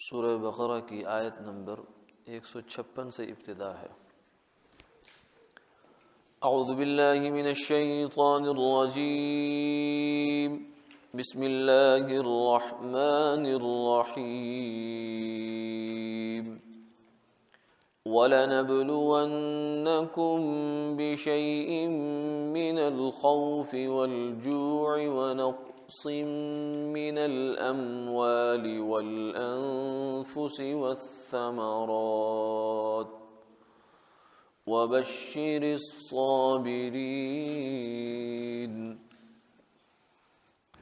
سورہ بقرہ کی آیت نمبر 156 سے ابتدا ہے۔ اعوذ باللہ من الشیطان الرجیم، بسم اللہ الرحمن الرحیم۔ وَلَنَبْلُوَنَّكُمْ بِشَيْءٍ مِّنَ الْخَوْفِ وَالْجُوعِ وَنَقْصٍ مِّنَ الْأَمْوَالِ وَالْأَنفُسِ وَالثَّمَرَاتِ وَبَشِّرِ الصَّابِرِينَ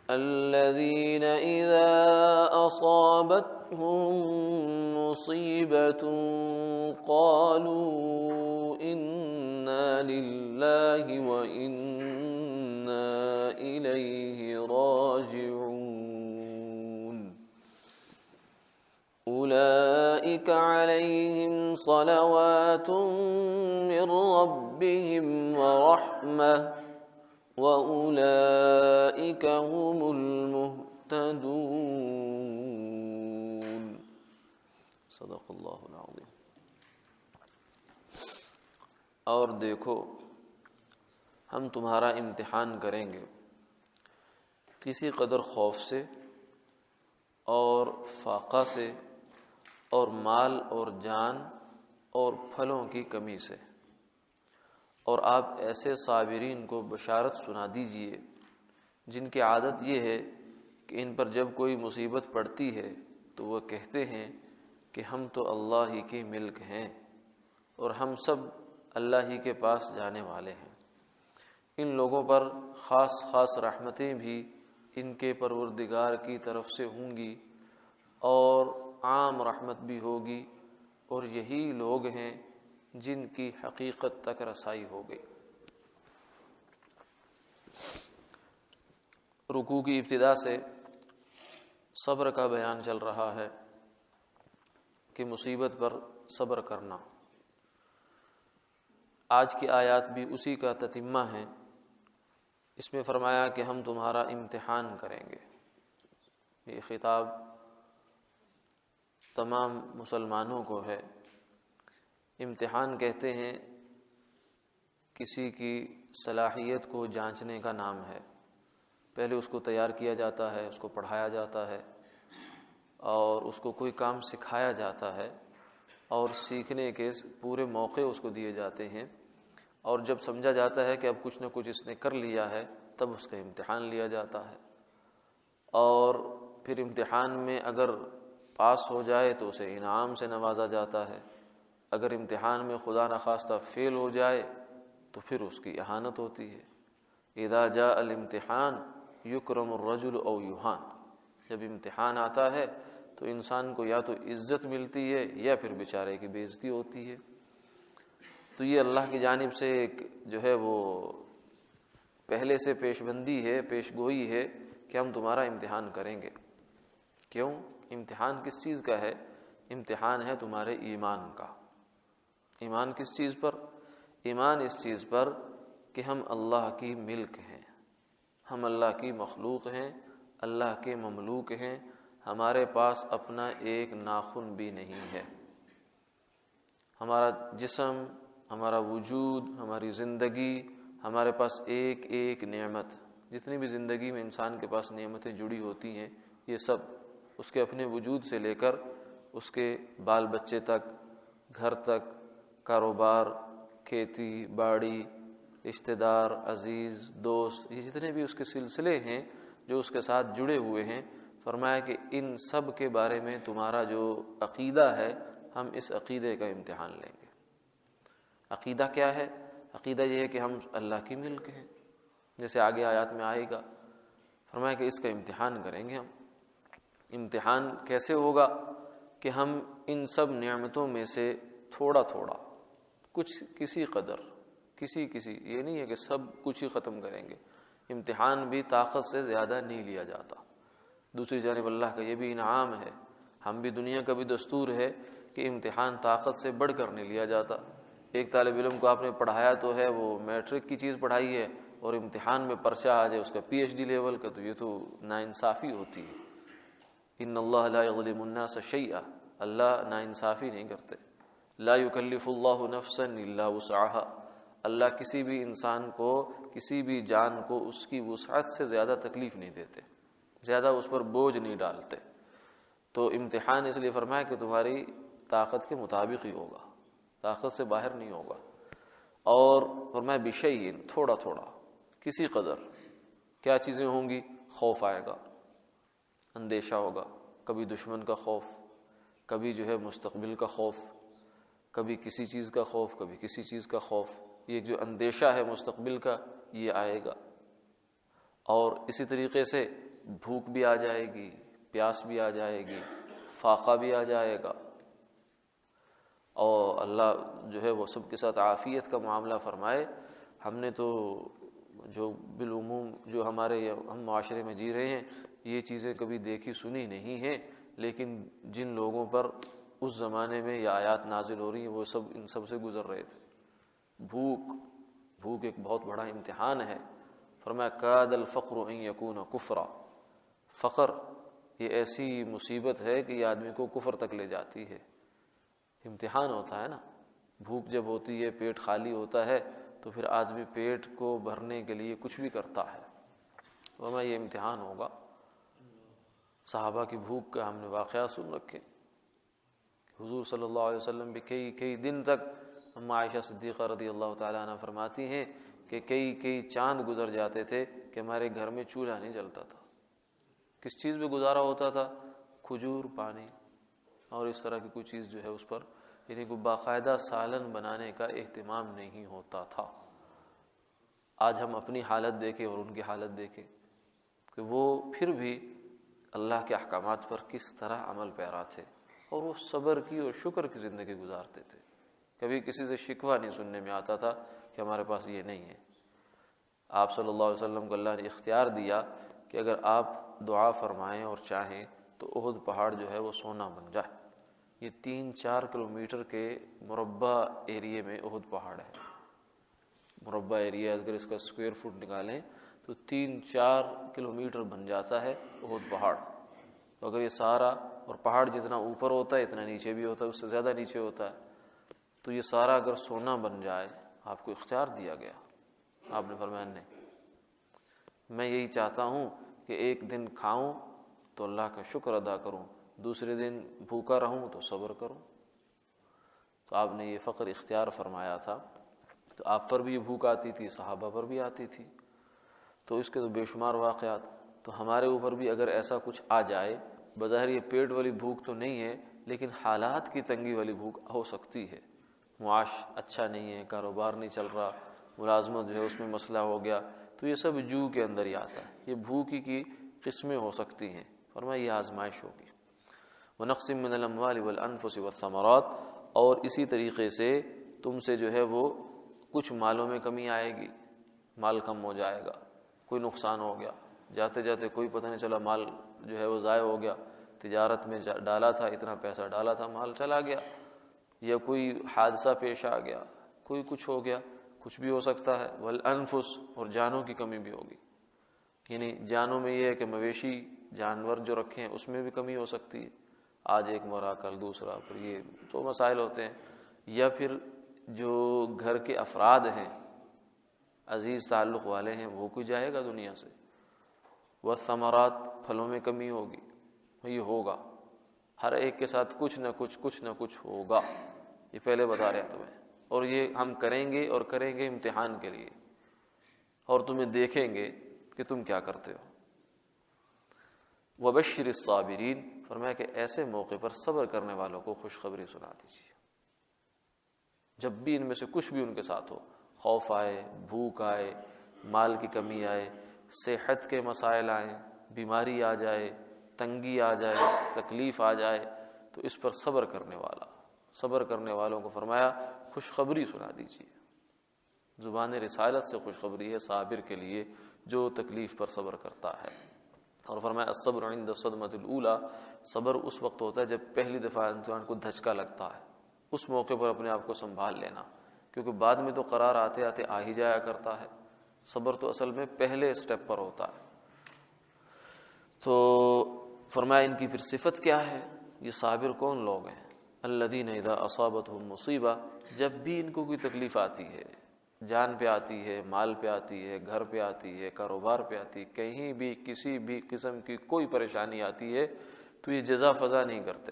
الَّذِينَ إِذَا أَصَابَتْهُم مُّصِيبَةٌ قَالُوا إِنَّا لِلَّهِ وَإِنَّا إِلَيْهِ راجعون أُولَئِكَ عَلَيْهِمْ صَلَوَاتٌ مِّن رَّبِّهِمْ وَرَحْمَةٌ وَأُولَئِكَ هُمُ الْمُهْتَدُونَ۔ صدق اللہ العظیم۔ اور دیکھو ہم تمہارا امتحان کریں گے کسی قدر خوف سے اور فاقہ سے اور مال اور جان اور پھلوں کی کمی سے، اور آپ ایسے صابرین کو بشارت سنا دیجئے جن کی عادت یہ ہے کہ ان پر جب کوئی مصیبت پڑتی ہے تو وہ کہتے ہیں کہ ہم تو اللہ ہی کی ملک ہیں اور ہم سب اللہ ہی کے پاس جانے والے ہیں۔ ان لوگوں پر خاص خاص رحمتیں بھی ان کے پروردگار کی طرف سے ہوں گی اور عام رحمت بھی ہوگی، اور یہی لوگ ہیں جن کی حقیقت تک رسائی ہو گئی۔ رکوع کی ابتدا سے صبر کا بیان چل رہا ہے کہ مصیبت پر صبر کرنا۔ آج کی آیات بھی اسی کا تتمہ ہے۔ اس میں فرمایا کہ ہم تمہارا امتحان کریں گے۔ یہ خطاب تمام مسلمانوں کو ہے۔ امتحان کہتے ہیں کسی کی صلاحیت کو جانچنے کا نام ہے۔ پہلے اس کو تیار کیا جاتا ہے، اس کو پڑھایا جاتا ہے اور اس کو کوئی کام سکھایا جاتا ہے اور سیکھنے کے پورے موقع اس کو دیے جاتے ہیں، اور جب سمجھا جاتا ہے کہ اب کچھ نہ کچھ اس نے کر لیا ہے تب اس کا امتحان لیا جاتا ہے، اور پھر امتحان میں اگر پاس ہو جائے تو اسے انعام سے نوازا جاتا ہے، اگر امتحان میں خدا نخواستہ فیل ہو جائے تو پھر اس کی اہانت ہوتی ہے۔ اذا جاء الامتحان یکرم الرجل او یہان، جب امتحان آتا ہے تو انسان کو یا تو عزت ملتی ہے یا پھر بیچارے کی بے عزتی ہوتی ہے۔ تو یہ اللہ کی جانب سے ایک جو ہے وہ پہلے سے پیش بندی ہے، پیش گوئی ہے کہ ہم تمہارا امتحان کریں گے۔ کیوں؟ امتحان کس چیز کا ہے؟ امتحان ہے تمہارے ایمان کا۔ ایمان کس چیز پر؟ ایمان اس چیز پر کہ ہم اللہ کی ملک ہیں، ہم اللہ کی مخلوق ہیں، اللہ کے مملوک ہیں، ہمارے پاس اپنا ایک ناخن بھی نہیں ہے۔ ہمارا جسم، ہمارا وجود، ہماری زندگی، ہمارے پاس ایک ایک نعمت، جتنی بھی زندگی میں انسان کے پاس نعمتیں جڑی ہوتی ہیں، یہ سب اس کے اپنے وجود سے لے کر اس کے بال بچے تک، گھر تک، کاروبار، کھیتی باڑی، رشتہ دار، عزیز، دوست، یہ جتنے بھی اس کے سلسلے ہیں جو اس کے ساتھ جڑے ہوئے ہیں، فرمایا کہ ان سب کے بارے میں تمہارا جو عقیدہ ہے ہم اس عقیدے کا امتحان لیں گے۔ عقیدہ کیا ہے؟ عقیدہ یہ ہے کہ ہم اللہ کی ملک ہیں، جیسے آگے آیات میں آئے گا۔ فرمایا کہ اس کا امتحان کریں گے ہم۔ امتحان کیسے ہوگا؟ کہ ہم ان سب نعمتوں میں سے تھوڑا تھوڑا، کچھ کسی قدر، کسی یہ نہیں ہے کہ سب کچھ ہی ختم کریں گے۔ امتحان بھی طاقت سے زیادہ نہیں لیا جاتا۔ دوسری جانب اللہ کا یہ بھی انعام ہے، ہم بھی دنیا کا بھی دستور ہے کہ امتحان طاقت سے بڑھ کر نہیں لیا جاتا۔ ایک طالب علم کو آپ نے پڑھایا تو ہے، وہ میٹرک کی چیز پڑھائی ہے، اور امتحان میں پرچہ آ جائے اس کا پی ایچ ڈی لیول کا، تو یہ تو ناانصافی ہوتی ہے۔ ان اللہ لا یظلم الناس شیئا، اللہ ناانصافی نہیں کرتے. لا یکلف اللہ نفسا الا وسعها، اللہ کسی بھی انسان کو، کسی بھی جان کو اس کی وسعت سے زیادہ تکلیف نہیں دیتے، زیادہ اس پر بوجھ نہیں ڈالتے. تو امتحان اس لیے فرمایا کہ تمہاری طاقت کے مطابق ہی ہوگا، طاقت سے باہر نہیں ہوگا. اور فرمایا بشیء، تھوڑا تھوڑا، کسی قدر. کیا چیزیں ہوں گی؟ خوف آئے گا، اندیشہ ہوگا، کبھی دشمن کا خوف، کبھی جو ہے مستقبل کا خوف، کبھی کسی چیز کا خوف، کبھی کسی چیز کا خوف. یہ جو اندیشہ ہے مستقبل کا یہ آئے گا. اور اسی طریقے سے بھوک بھی آ جائے گی، پیاس بھی آ جائے گی، فاقہ بھی آ جائے گا. اور اللہ جو ہے وہ سب کے ساتھ عافیت کا معاملہ فرمائے. ہم نے تو جو بالعموم جو ہم معاشرے میں جی رہے ہیں یہ چیزیں کبھی دیکھی سنی نہیں ہیں، لیکن جن لوگوں پر اس زمانے میں یہ آیات نازل ہو رہی ہیں وہ سب ان سب سے گزر رہے تھے. بھوک ایک بہت بڑا امتحان ہے. فرمایا کاد الفقر ان یکون کفرا، فقر یہ ایسی مصیبت ہے کہ یہ آدمی کو کفر تک لے جاتی ہے. امتحان ہوتا ہے نا، بھوک جب ہوتی ہے، پیٹ خالی ہوتا ہے تو پھر آدمی پیٹ کو بھرنے کے لیے کچھ بھی کرتا ہے. فرمایا یہ امتحان ہوگا. صحابہ کی بھوک کا ہم نے واقعات سن رکھے. حضور صلی اللہ علیہ وسلم بھی کئی دن تک، اما عائشہ صدیقہ رضی اللہ تعالیٰ عنہ فرماتی ہیں کہ کئی چاند گزر جاتے تھے کہ ہمارے گھر میں چولہا نہیں جلتا تھا. کس چیز پہ گزارا ہوتا تھا؟ کھجور، پانی اور اس طرح کی کوئی چیز جو ہے اس پر، یعنی کوئی باقاعدہ سالن بنانے کا اہتمام نہیں ہوتا تھا. آج ہم اپنی حالت دیکھیں اور ان کی حالت دیکھیں کہ وہ پھر بھی اللہ کے احکامات پر کس طرح عمل پیرا تھے، اور وہ صبر کی اور شکر کی زندگی گزارتے تھے. کبھی کسی سے شکوہ نہیں سننے میں آتا تھا کہ ہمارے پاس یہ نہیں ہے. آپ صلی اللہ علیہ وسلم کو اللہ نے اختیار دیا کہ اگر آپ دعا فرمائیں اور چاہیں تو احد پہاڑ جو ہے وہ سونا بن جائے. یہ 3-4 کلومیٹر کے مربع ایریے میں احد پہاڑ ہے. مربع ایریا اگر اس کا اسکوائر فٹ نکالیں تو 3-4 کلومیٹر بن جاتا ہے احد پہاڑ. تو اگر یہ سارا، اور پہاڑ جتنا اوپر ہوتا ہے اتنا نیچے بھی ہوتا ہے، اس سے زیادہ نیچے ہوتا ہے، تو یہ سارا اگر سونا بن جائے، آپ کو اختیار دیا گیا. آپ نے فرمایا نہیں، میں یہی چاہتا ہوں کہ ایک دن کھاؤں تو اللہ کا شکر ادا کروں، دوسرے دن بھوکا رہوں تو صبر کروں. تو آپ نے یہ فقر اختیار فرمایا تھا. تو آپ پر بھی یہ بھوک آتی تھی، صحابہ پر بھی آتی تھی. تو اس کے تو بے شمار واقعات. تو ہمارے اوپر بھی اگر ایسا کچھ آ جائے، بظاہر یہ پیٹ والی بھوک تو نہیں ہے لیکن حالات کی تنگی والی بھوک ہو سکتی ہے. معاش اچھا نہیں ہے، کاروبار نہیں چل رہا، ملازمت جو ہے اس میں مسئلہ ہو گیا، تو یہ سب جو کے اندر ہی آتا ہے. یہ بھوک ہی کی قسمیں ہو سکتی ہیں. فرمایا یہ آزمائش ہوگی. وَنَقْصٍ مِّنَ الْأَمْوَالِ وَالْأَنفُسِ وَالثَّمَرَاتِ، اور اسی طریقے سے تم سے جو ہے وہ کچھ مالوں میں کمی آئے گی، مال کم ہو جائے گا، کوئی نقصان ہو گیا، جاتے جاتے کوئی پتہ نہیں چلا مال جو ہے وہ ضائع ہو گیا، تجارت میں ڈالا تھا، اتنا پیسہ ڈالا تھا، مال چلا گیا، یا کوئی حادثہ پیش آ گیا، کوئی کچھ ہو گیا، کچھ بھی ہو سکتا ہے. والانفس، اور جانوں کی کمی بھی ہوگی. یعنی جانوں میں یہ ہے کہ مویشی جانور جو رکھے ہیں اس میں بھی کمی ہو سکتی ہے. آج ایک مرا کل دوسرا، پھر یہ تو مسائل ہوتے ہیں. یا پھر جو گھر کے افراد ہیں، عزیز تعلق والے ہیں، وہ کوئی جائے گا دنیا سے. والثمرات، پھلوں میں کمی ہوگی. یہ ہوگا، ہر ایک کے ساتھ کچھ نہ کچھ ہوگا. یہ پہلے بتا رہے ہیں تمہیں. اور یہ ہم کریں گے اور کریں گے امتحان کے لیے، اور تمہیں دیکھیں گے کہ تم کیا کرتے ہو. وبشر الصابرین، فرمایا کہ ایسے موقع پر صبر کرنے والوں کو خوشخبری سنا دیجیے. جب بھی ان میں سے کچھ بھی ان کے ساتھ ہو، خوف آئے، بھوک آئے، مال کی کمی آئے، صحت کے مسائل آئیں، بیماری آ جائے، تنگی آ جائے، تکلیف آ جائے، تو اس پر صبر کرنے والوں کو فرمایا خوشخبری سنا دیجیے. زبان رسالت سے خوشخبری ہے صابر کے لیے جو تکلیف پر صبر کرتا ہے. اور فرمایا الصبر عند الصدمۃ الاولی، صبر اس وقت ہوتا ہے جب پہلی دفعہ انسان کو دھچکا لگتا ہے، اس موقع پر اپنے آپ کو سنبھال لینا، کیونکہ بعد میں تو قرار آتے آتے آ ہی جایا کرتا ہے. صبر تو اصل میں پہلے سٹیپ پر ہوتا ہے. تو فرمایا ان کی پھر صفت کیا ہے؟ یہ صابر کون لوگ ہیں؟ الذین اذا اصابتہم مصیبہ، جب بھی ان کو کوئی تکلیف آتی ہے، جان پہ آتی ہے، مال پہ آتی ہے، گھر پہ آتی ہے، کاروبار پہ آتی ہے، کہیں بھی کسی بھی قسم کی کوئی پریشانی آتی ہے تو یہ جزا فضا نہیں کرتے۔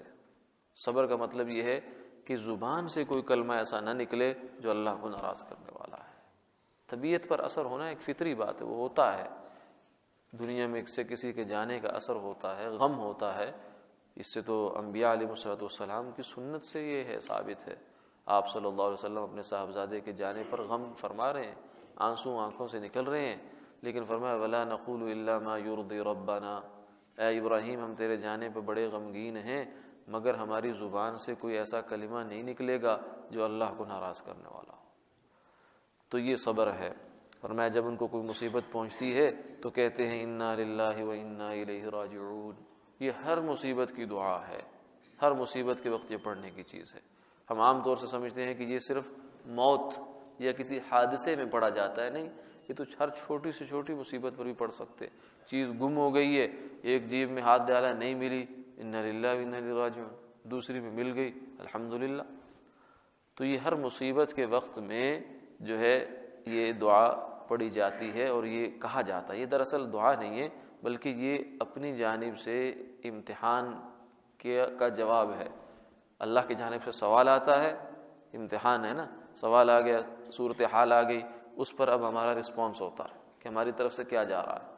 صبر کا مطلب یہ ہے کہ زبان سے کوئی کلمہ ایسا نہ نکلے جو اللہ کو ناراض کرنے والا ہے۔ طبیعت پر اثر ہونا ایک فطری بات ہے، وہ ہوتا ہے، دنیا میں سے کسی کے جانے کا اثر ہوتا ہے، غم ہوتا ہے، اس سے تو انبیاء علیہ السلام کی سنت سے یہ ہے ثابت ہے۔ آپ صلی اللہ علیہ وسلم اپنے صاحبزادے کے جانے پر غم فرما رہے ہیں، آنسو آنکھوں سے نکل رہے ہیں، لیکن فرمایا وَلَا نَقُولُ إِلَّا مَا يُرْضِي رَبَّنَا، اے ابراہیم ہم تیرے جانے پہ بڑے غمگین ہیں، مگر ہماری زبان سے کوئی ایسا کلمہ نہیں نکلے گا جو اللہ کو ناراض کرنے والا ہو۔ تو یہ صبر ہے۔ فرمایا جب ان کو کوئی مصیبت پہنچتی ہے تو کہتے ہیں انا للہ و انا الیہ راجعون۔ یہ ہر مصیبت کی دعا ہے، ہر مصیبت کے وقت یہ پڑھنے کی چیز ہے۔ ہم عام طور سے سمجھتے ہیں کہ یہ صرف موت یا کسی حادثے میں پڑھا جاتا ہے، نہیں، یہ تو ہر چھوٹی سے چھوٹی مصیبت پر بھی پڑھ سکتے۔ چیز گم ہو گئی ہے، ایک جیب میں ہاتھ ڈالا نہیں ملی، انا للہ و انا الیہ راجعون، دوسری میں مل گئی، الحمدللہ۔ تو یہ ہر مصیبت کے وقت میں جو ہے یہ دعا پڑھی جاتی ہے اور یہ کہا جاتا ہے۔ یہ دراصل دعا نہیں ہے بلکہ یہ اپنی جانب سے امتحان کا جواب ہے۔ اللہ کی جانب سے سوال آتا ہے، امتحان ہے نا، سوال آ گیا، صورتحال آ گئی، اس پر اب ہمارا رسپانس ہوتا ہے کہ ہماری طرف سے کیا جا رہا ہے۔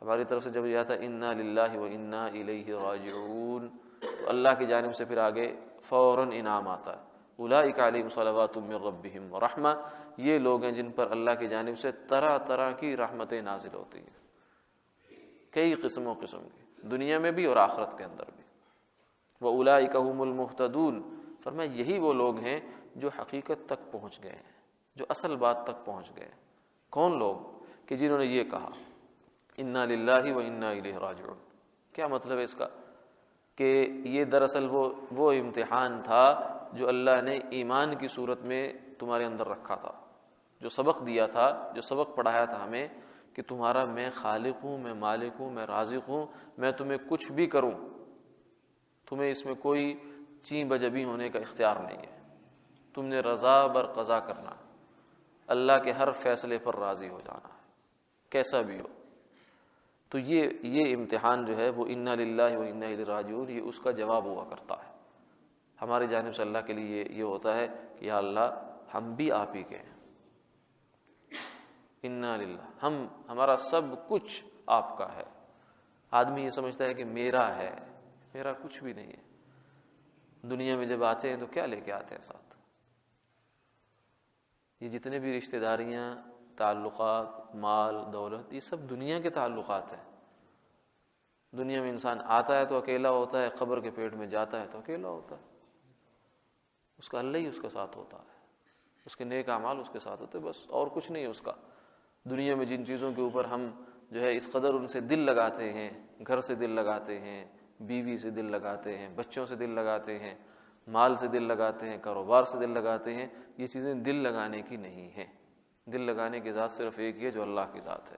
ہماری طرف سے جب یہ آتا ہے انا للہ و انا الیہ راجعون، تو اللہ کی جانب سے پھر آگے فوراً انعام آتا ہے۔ اولئک علیہم صلوات من ربہم ورحمہ، یہ لوگ ہیں جن پر اللہ کی جانب سے طرح طرح کی رحمتیں نازل ہوتی ہیں، کئی قسم کی، دنیا میں بھی اور آخرت کے اندر بھی۔ وَأُولَئِكَ هُمُ الْمُهْتَدُونَ، فرمایا یہی وہ لوگ ہیں جو حقیقت تک پہنچ گئے ہیں، جو اصل بات تک پہنچ گئے۔ کون لوگ؟ کہ جنہوں نے یہ کہا انا للہ و انا الیہ راجعون۔ کیا مطلب ہے اس کا؟ کہ یہ دراصل وہ امتحان تھا جو اللہ نے ایمان کی صورت میں تمہارے اندر رکھا تھا، جو سبق دیا تھا، جو سبق پڑھایا تھا ہمیں کہ تمہارا میں خالق ہوں، میں مالک ہوں، میں رازق ہوں، میں تمہیں کچھ بھی کروں، تمہیں اس میں کوئی چیں بجبی ہونے کا اختیار نہیں ہے، تم نے رضا بر قضا کرنا، اللہ کے ہر فیصلے پر راضی ہو جانا ہے کیسا بھی ہو۔ تو یہ امتحان جو ہے وہ انا للہ و انا الیہ راجعون، یہ اس کا جواب ہوا کرتا ہے۔ ہماری جانب سے اللہ کے لیے یہ ہوتا ہے کہ یا اللہ ہم بھی آپ ہی کے ہیں، انا للہ، ہمارا سب کچھ آپ کا ہے۔ آدمی یہ سمجھتا ہے کہ میرا ہے، میرا کچھ بھی نہیں ہے۔ دنیا میں جب آتے ہیں تو کیا لے کے آتے ہیں ساتھ؟ یہ جتنے بھی رشتہ داریاں، تعلقات، مال، دولت، یہ سب دنیا کے تعلقات ہیں۔ دنیا میں انسان آتا ہے تو اکیلا ہوتا ہے، قبر کے پیٹ میں جاتا ہے تو اکیلا ہوتا ہے، اس کا اللہ ہی اس کے ساتھ ہوتا ہے، اس کے نیک اعمال اس کے ساتھ ہوتے ہیں، بس اور کچھ نہیں ہے اس کا۔ دنیا میں جن چیزوں کے اوپر ہم جو ہے اس قدر ان سے دل لگاتے ہیں، گھر سے دل لگاتے ہیں، بیوی سے دل لگاتے ہیں، بچوں سے دل لگاتے ہیں، مال سے دل لگاتے ہیں، کاروبار سے دل لگاتے ہیں، یہ چیزیں دل لگانے کی نہیں ہیں۔ دل لگانے کی ذات صرف ایک ہی ہے جو اللہ کی ذات ہے،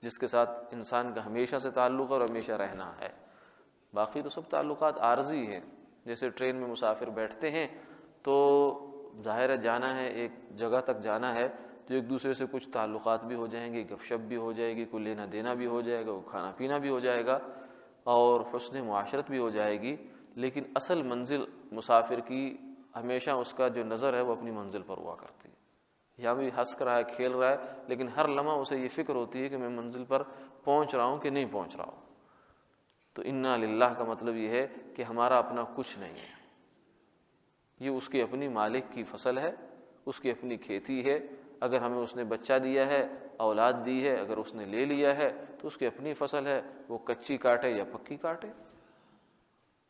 جس کے ساتھ انسان کا ہمیشہ سے تعلق اور ہمیشہ رہنا ہے۔ باقی تو سب تعلقات عارضی ہیں۔ جیسے ٹرین میں مسافر بیٹھتے ہیں تو ظاہر ہے جانا ہے، ایک جگہ تک جانا ہے تو ایک دوسرے سے کچھ تعلقات بھی ہو جائیں گے، گپ شپ بھی ہو جائے گی، کوئی لینا دینا بھی ہو جائے گا، کوئی کھانا پینا بھی ہو جائے گا اور حسن معاشرت بھی ہو جائے گی، لیکن اصل منزل مسافر کی ہمیشہ اس کا جو نظر ہے وہ اپنی منزل پر ہوا کرتی ہے۔ یا بھی ہنس کر رہا ہے، کھیل رہا ہے، لیکن ہر لمحہ اسے یہ فکر ہوتی ہے کہ میں منزل پر پہنچ رہا ہوں کہ نہیں پہنچ رہا ہوں۔ تو انا للہ کا مطلب یہ ہے کہ ہمارا اپنا کچھ نہیں ہے، یہ اس کی اپنی مالک کی فصل ہے، اس کی اپنی کھیتی ہے۔ اگر ہمیں اس نے بچہ دیا ہے، اولاد دی ہے، اگر اس نے لے لیا ہے تو اس کی اپنی فصل ہے، وہ کچی کاٹے یا پکی کاٹے۔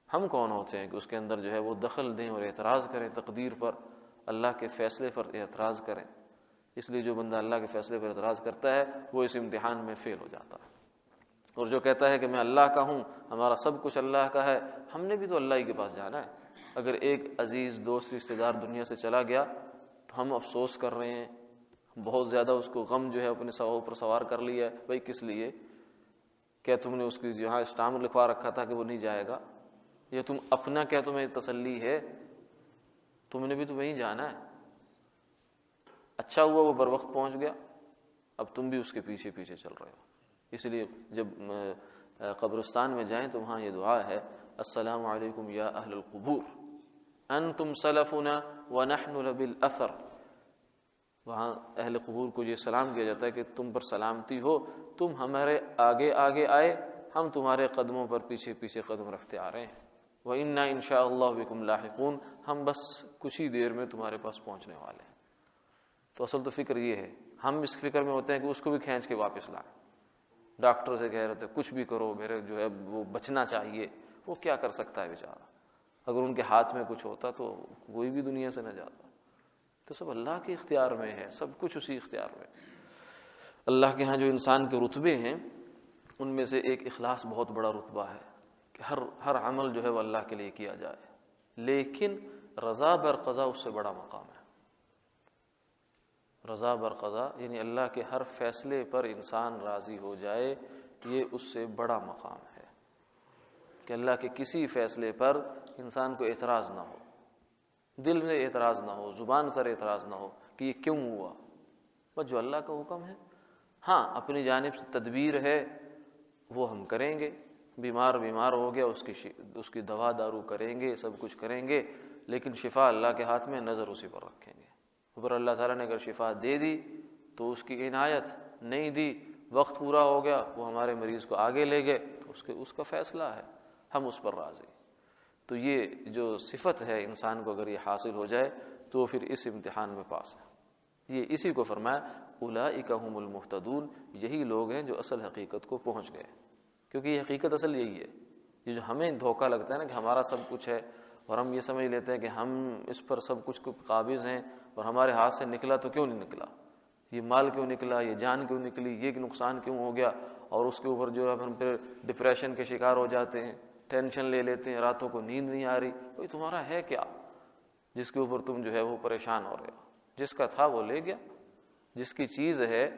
ہم کون ہوتے ہیں کہ اس کے اندر جو ہے وہ دخل دیں اور اعتراض کریں تقدیر پر، اللہ کے فیصلے پر اعتراض کریں۔ اس لیے جو بندہ اللہ کے فیصلے پر اعتراض کرتا ہے وہ اس امتحان میں فیل ہو جاتا ہے، اور جو کہتا ہے کہ میں اللہ کا ہوں، ہمارا سب کچھ اللہ کا ہے، ہم نے بھی تو اللہ ہی کے پاس جانا ہے۔ اگر ایک عزیز دوست رشتہ دار دنیا سے چلا گیا تو ہم افسوس کر رہے ہیں، بہت زیادہ اس کو غم جو ہے اپنے سواؤں پر سوار کر لیا ہے، بھائی کس لیے؟ کیا تم نے اس کی یہاں اسٹامپ لکھوا رکھا تھا کہ وہ نہیں جائے گا؟ یا تم اپنا کیا تمہیں تسلی ہے؟ تم نے بھی تو وہیں جانا ہے. اچھا ہوا وہ بر وقت پہنچ گیا، اب تم بھی اس کے پیچھے پیچھے چل رہے ہو. اس لیے جب قبرستان میں جائیں تو وہاں یہ دعا ہے، السلام علیکم یا اہل القبور انتم سلفنا ونحن لبالاثر. وہاں اہل قبور کو یہ سلام کیا جاتا ہے کہ تم پر سلامتی ہو، تم ہمارے آگے آگے آئے، ہم تمہارے قدموں پر پیچھے پیچھے قدم رکھتے آ رہے ہیں. وَإِنَّا إِن شَاءَ اللَّهُ بِكُمْ لَاحِقُونَ، ہم بس کچھ ہی دیر میں تمہارے پاس پہنچنے والے ہیں. تو اصل تو فکر یہ ہے، ہم اس فکر میں ہوتے ہیں کہ اس کو بھی کھینچ کے واپس لائیں. ڈاکٹر سے کہہ رہے تھے کچھ بھی کرو، میرے جو ہے وہ بچنا چاہیے. وہ کیا کر سکتا ہے بیچارہ؟ اگر ان کے ہاتھ میں کچھ ہوتا تو کوئی بھی دنیا سے نہ جاتا. تو سب اللہ کے اختیار میں ہے، سب کچھ اسی اختیار میں. اللہ کے ہاں جو انسان کے رتبے ہیں ان میں سے ایک اخلاص بہت بڑا رتبہ ہے کہ ہر عمل جو ہے وہ اللہ کے لیے کیا جائے، لیکن رضا بر قضا اس سے بڑا مقام ہے. رضا بر قضا یعنی اللہ کے ہر فیصلے پر انسان راضی ہو جائے، یہ اس سے بڑا مقام ہے کہ اللہ کے کسی فیصلے پر انسان کو اعتراض نہ ہو، دل میں اعتراض نہ ہو، زبان پر اعتراض نہ ہو کہ یہ کیوں ہوا. بس جو اللہ کا حکم ہے، ہاں اپنی جانب سے تدبیر ہے وہ ہم کریں گے. بیمار ہو گیا اس کی دوا دارو کریں گے، سب کچھ کریں گے، لیکن شفا اللہ کے ہاتھ میں، نظر اسی پر رکھیں گے. اوپر اللہ تعالیٰ نے اگر شفا دے دی تو اس کی عنایت، نہیں دی وقت پورا ہو گیا وہ ہمارے مریض کو آگے لے گئے تو اس کا فیصلہ ہے، ہم اس پر راضی. تو یہ جو صفت ہے انسان کو اگر یہ حاصل ہو جائے تو پھر اس امتحان میں پاس ہے. یہ اسی کو فرمایا اولئک هم المہتدون، یہی لوگ ہیں جو اصل حقیقت کو پہنچ گئے. کیونکہ یہ حقیقت اصل یہی ہے. یہ جو ہمیں دھوکہ لگتا ہے نا کہ ہمارا سب کچھ ہے اور ہم یہ سمجھ لیتے ہیں کہ ہم اس پر سب کچھ کو قابض ہیں اور ہمارے ہاتھ سے نکلا تو کیوں نہیں نکلا، یہ مال کیوں نکلا، یہ جان کیوں نکلی، یہ نقصان کیوں ہو گیا. اور اس کے اوپر جو ہے ہم پھر ڈپریشن کے شکار ہو جاتے ہیں، ٹینشن لے لیتے ہیں، راتوں کو نیند نہیں آ رہی. بھائی تمہارا ہے کیا جس کے اوپر تم جو ہے وہ پریشان ہو رہے ہو؟ جس کا تھا وہ لے گیا، جس کی چیز ہے.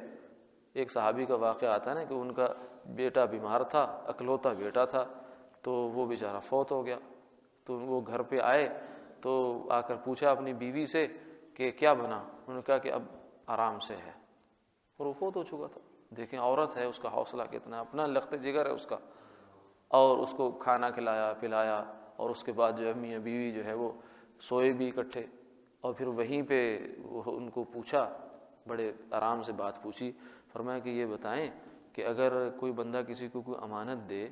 ایک صحابی کا واقعہ آتا ہے نا کہ ان کا بیٹا بیمار تھا، اکلوتا بیٹا تھا، تو وہ بیچارہ فوت ہو گیا. تو وہ گھر پہ آئے تو آ کر پوچھا اپنی بیوی سے کہ کیا بنا؟ انہوں نے کہا کہ اب آرام سے ہے، اور وہ فوت ہو چکا تھا. دیکھیں عورت ہے، اس کا حوصلہ کتنا، اپنا لخت جگر ہے اس کا، اور اس کو کھانا کھلایا پلایا، اور اس کے بعد جو ہے میاں بیوی جو ہے وہ سوئے بھی اکٹھے. اور پھر وہیں پہ ان کو پوچھا، بڑے آرام سے بات پوچھی. فرمایا کہ یہ بتائیں کہ اگر کوئی بندہ کسی کو کوئی امانت دے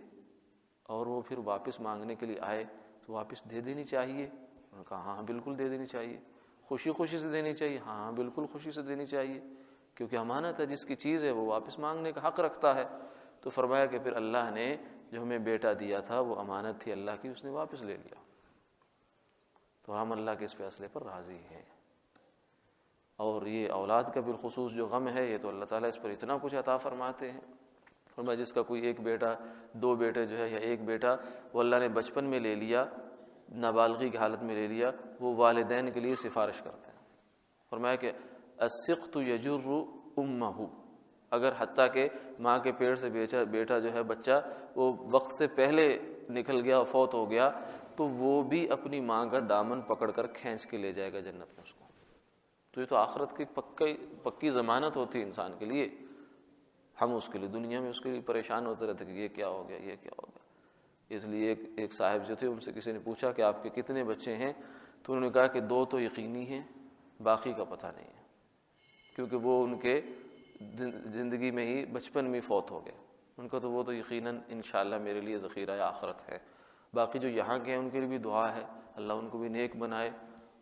اور وہ پھر واپس مانگنے کے لیے آئے تو واپس دے دینی چاہیے؟ انہوں نے کہا ہاں بالکل دے دینی چاہیے. خوشی سے دینی چاہیے؟ ہاں بالکل خوشی سے دینی چاہیے، کیونکہ امانت ہے، جس کی چیز ہے وہ واپس مانگنے کا حق رکھتا ہے. تو فرمایا کہ پھر اللہ نے جو ہمیں بیٹا دیا تھا وہ امانت تھی اللہ کی، اس نے واپس لے لیا. تو ہم اللہ کے اس فیصلے پر راضی ہیں. اور یہ اولاد کا بالخصوص جو غم ہے، یہ تو اللہ تعالیٰ اس پر اتنا کچھ عطا فرماتے ہیں. فرمایا جس کا کوئی ایک بیٹا، دو بیٹے جو ہے یا ایک بیٹا وہ اللہ نے بچپن میں لے لیا، نابالغی کی حالت میں لے لیا، وہ والدین کے لیے سفارش کرتے ہیں. فرمایا کہ السقط یجر امہ، اگر حتیٰ کہ ماں کے پیٹ سے بیٹا جو ہے بچہ وہ وقت سے پہلے نکل گیا، فوت ہو گیا، تو وہ بھی اپنی ماں کا دامن پکڑ کر کھینچ کے لے جائے گا جنت میں اس کو. تو یہ تو آخرت کی پکی ضمانت ہوتی ہے انسان کے لیے. ہم اس کے لیے دنیا میں اس کے لیے پریشان ہوتے رہتے کہ یہ کیا ہو گیا، یہ کیا ہو گیا. اس لیے ایک صاحب جو تھے ان سے کسی نے پوچھا کہ آپ کے کتنے بچے ہیں؟ تو انہوں نے کہا کہ 2 تو یقینی ہیں، باقی کا پتہ نہیں ہے، کیونکہ وہ ان کے زندگی میں ہی بچپن میں فوت ہو گئے. ان کا تو وہ تو یقیناً انشاءاللہ میرے لیے ذخیرہ آخرت ہے. باقی جو یہاں کے ہیں ان کے لیے بھی دعا ہے، اللہ ان کو بھی نیک بنائے،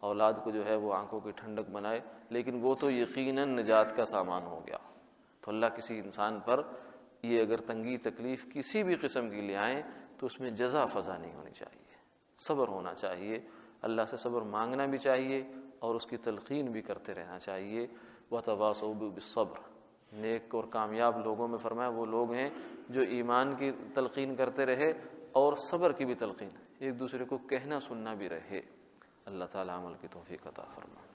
اولاد کو جو ہے وہ آنکھوں کی ٹھنڈک بنائے، لیکن وہ تو یقیناً نجات کا سامان ہو گیا. تو اللہ کسی انسان پر یہ اگر تنگی تکلیف کسی بھی قسم کی لے آئیں تو اس میں جزا فضا نہیں ہونی چاہیے، صبر ہونا چاہیے، اللہ سے صبر مانگنا بھی چاہیے اور اس کی تلقین بھی کرتے رہنا چاہیے. وَتَوَاصَوْا بِالصَّبْرِ، نیک اور کامیاب لوگوں میں فرمایا وہ لوگ ہیں جو ایمان کی تلقین کرتے رہے اور صبر کی بھی تلقین، ایک دوسرے کو کہنا سننا بھی رہے. اللہ تعالی عمل کی توفیق عطا فرمائے.